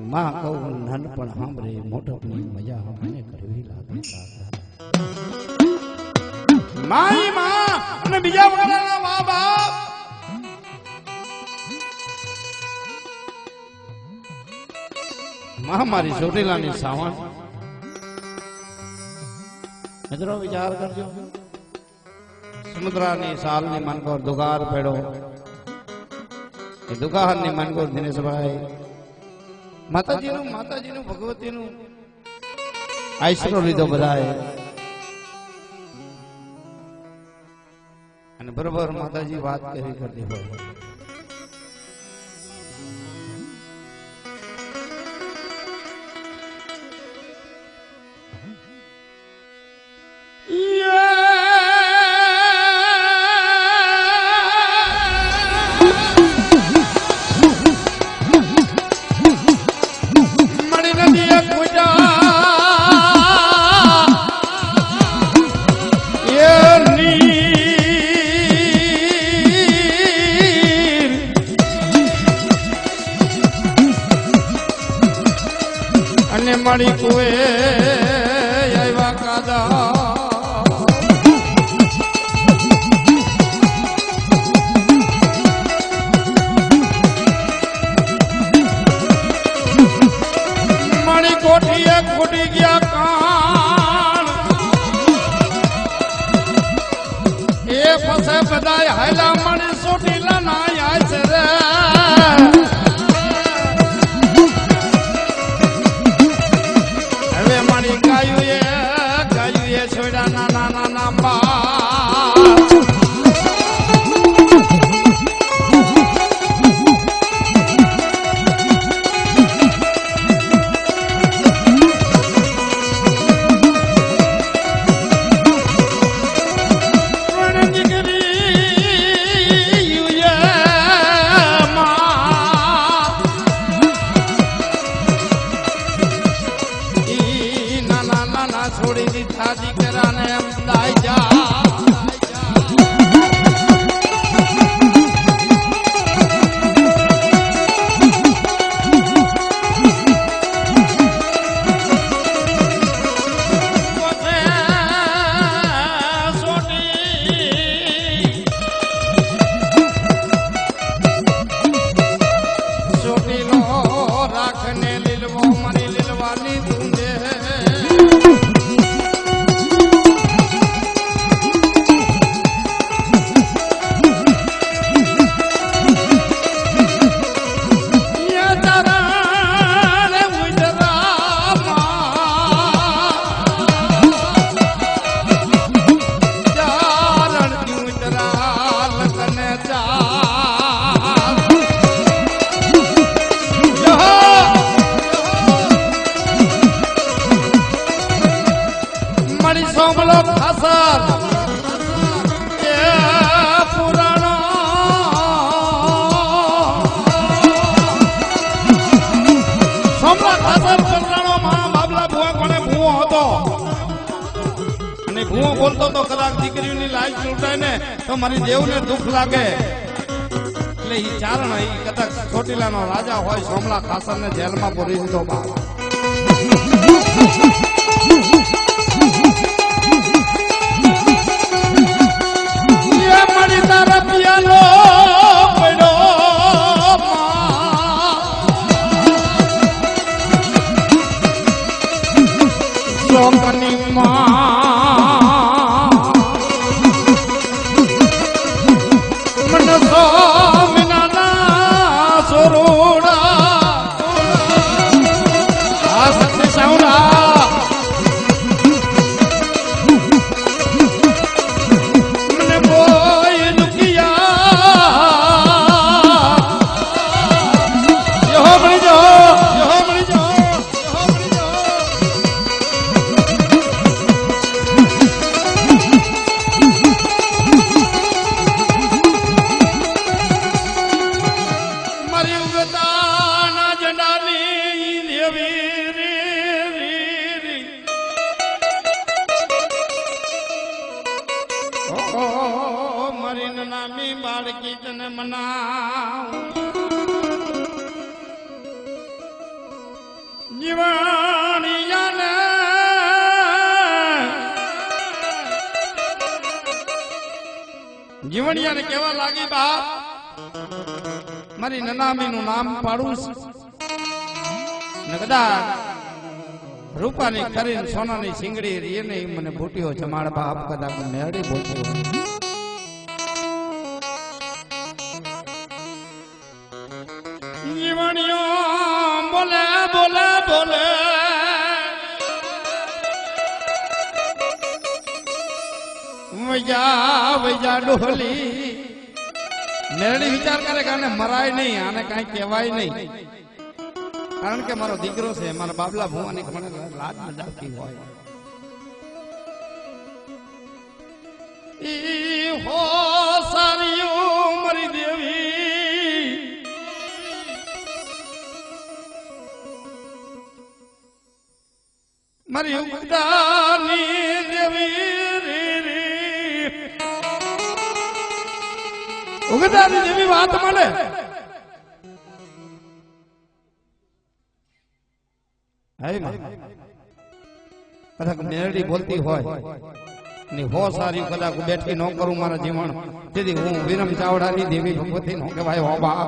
માં કહું નાનપણ સાંભળે મોટપની મજા મને કરવી લાગે માય માં અને બીજા વગરના મા બાપ માં મારી ચોટીલાની સાવણ મિત્રો વિચાર કરજો સમુદ્રની સાલની મનકોર દુગાર પેડો એ દુગારની મનકોર દિનેશભાઈ માતાજીનું ભગવતીનું આશરો લીધો બધાએ અને બરોબર માતાજી વાત કરી કરતી હોય મળી કુએ આવ્યા કાદા મળી કોઠીએ ખૂટી ગયા કાન એ ફસે બધાય હાયલા મળી સોટીલા ના આય છે રે છોડા નાના નાના બા છોડી દીધા દીકરાને એમ લાઈ જા ચોટીલો રાખને લીલવો મારી લીલવાની ધૂંધે સોમલો ખાસર એ પુરાણો સોમલા ખાસર પુરાણો માં બાબલા ભુવા કોને ભુવો હતો અને ભુવો બોલતો તો કદાચ દીકરીઓની લાઈફ લૂંટાય ને તો મારી દેવને દુઃખ લાગે એટલે ઈ ચારણ ઈ કદાચ ચોટીલાનો રાજા હોય સોમલા ખાસર ને જેલમાં પૂરી દીધો બાબા જીવણિયાને જીવણિયાને કેવા લાગી બા મારી નનામીનું નામ પાડું ને કદાચ રૂપાની કરીને સોનાની સિંગડી રે ને મને બુટીઓ જમાડ બાપ કદાચ મેળી બોલ્યો જીવણિયો બોલે બોલે બોલે વૈયા વૈયા ડોલી મેળી વિચાર કરે કે આને મરાય નહીં આને કાંઈ કહેવાય નહીં કારણ કે મારો દીકરો છે મારા બાબલા ભુવાની મને લાજ મજાવતી હોય ઈ હો સારી મારી દેવી મારી ઉગદાની દેવી ઉગદાની દેવી વાત મળે કદાચ મેરડી બોલતી હોય ને હો સારી કદાચ બેઠી ન કરું મારા જીવન તેથી હું વિરમ ચાવડાની દેવી ભગવતી નો કહેવાય હો બા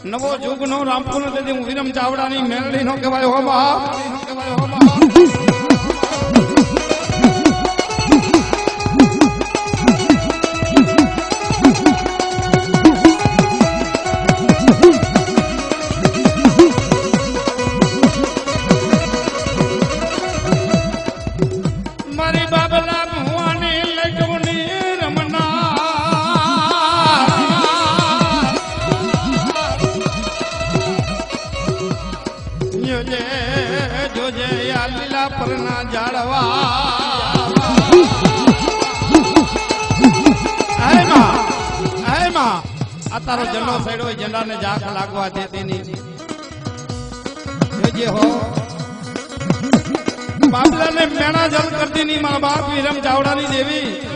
નવો યુગ નો રામપુર તેથી હું વિરમ ચાવડાની મેલડી નો કહેવાય હો બા મારી બાબલા ભુવાની લટુની રમના જોજે આ લીલા પરના ઝાડવા આ તારો ઝંડો સડ્યો હોય ઝંડાને ઝાંખ લાગવા દેતી નહીં જોજે હો બાબલાને મેણા જલ કરતી નહીં મારા બાપ વિરમ ચાવડાની દેવી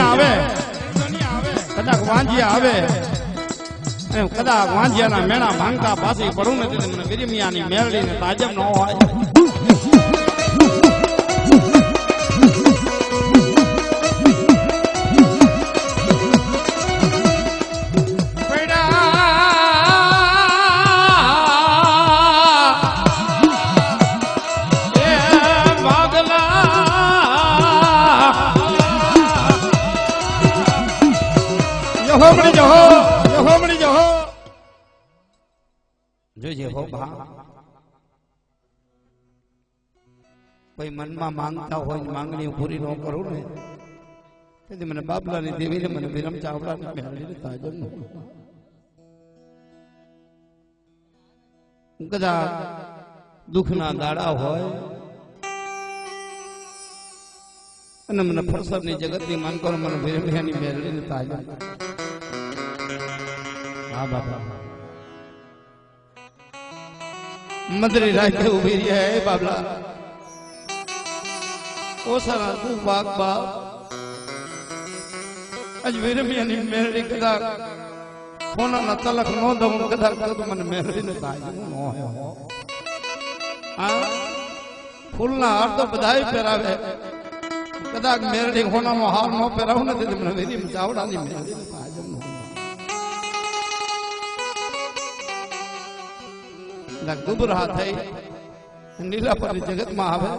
આવે કદાચ વાંજિયા આવે કદાચ વાંજિયાના મેણા ભાંગતા પાછી પડું નથી મને વિરમિયાની મેળડી ને તાજબ ન હોય જોજે હો બા કોઈ મનમાં માંગતા હોય માંગણી પૂરી ન કરું ને તેથી મને બાબલાની દેવીને મને વિરમ ચાવડાની મેળવીને તાજબ ન કદાચ દુઃખના દાડા હોય અને મને ફરસદની જગતની માન કરો મને વિરમિયાની મેળવીને તાજબ હા બાબા મદરી રાખે ઉભી રહી હે બાબલા ઓસરા તું બાગ બાપ આજ વિરમિયાની મેરડી કદાચ કોનાના તલક નો દઉં કદાચ તો મને મેરડી ને થાય ન હોય હા ફૂલના હાર તો બધાય પહેરાવે કદાચ મેરડી કોનાનો હાર નો પહેરાવું નથી તો મને વેરી ચાવડાની મેરડી હાજર ન હોય દુબરા થઈ નીલાપરની જગતમાં આવે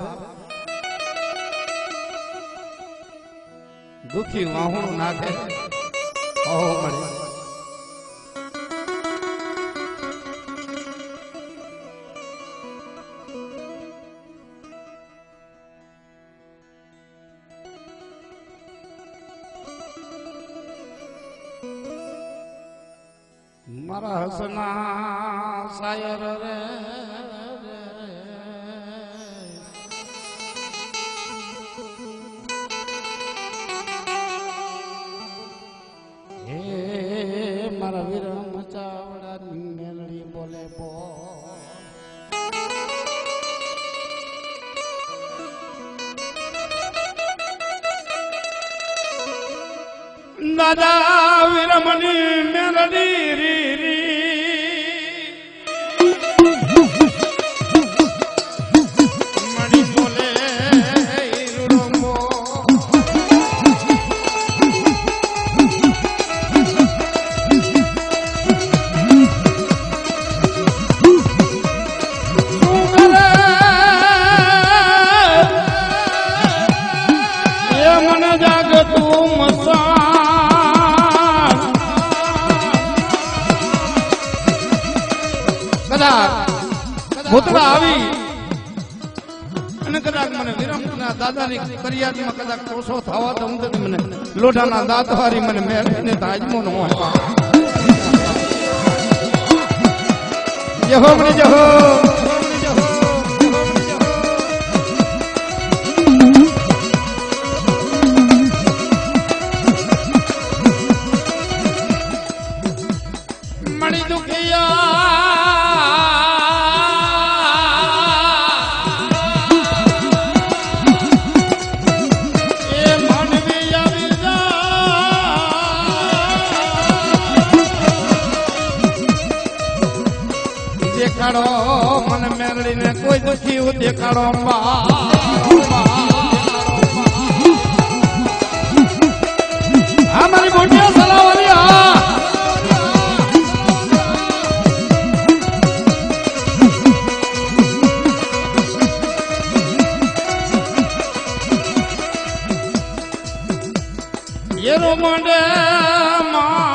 દુખી વાહુણું નાખે ઓહો મળે મારા હસના શાયર રે મારા વિરમ ચાવડાની મેલડી બોલે દાદા વિરમની મેલડી રી મણી બોલે ભૂતળા આવી અને કદાચ મને વિરમના દાદાની કરિયાદમાં કદાચ કોસો થવા તો હું તો મને લોઢાના દાંત વારી મને મેળવીને તાજમો ન હોય જહો મને જહો મણી દુખિયા દેખાડો મને મેરડીને કોઈ દુખી દેખાડો હા મારી મોટી સલાવાલી યરો મંડે મા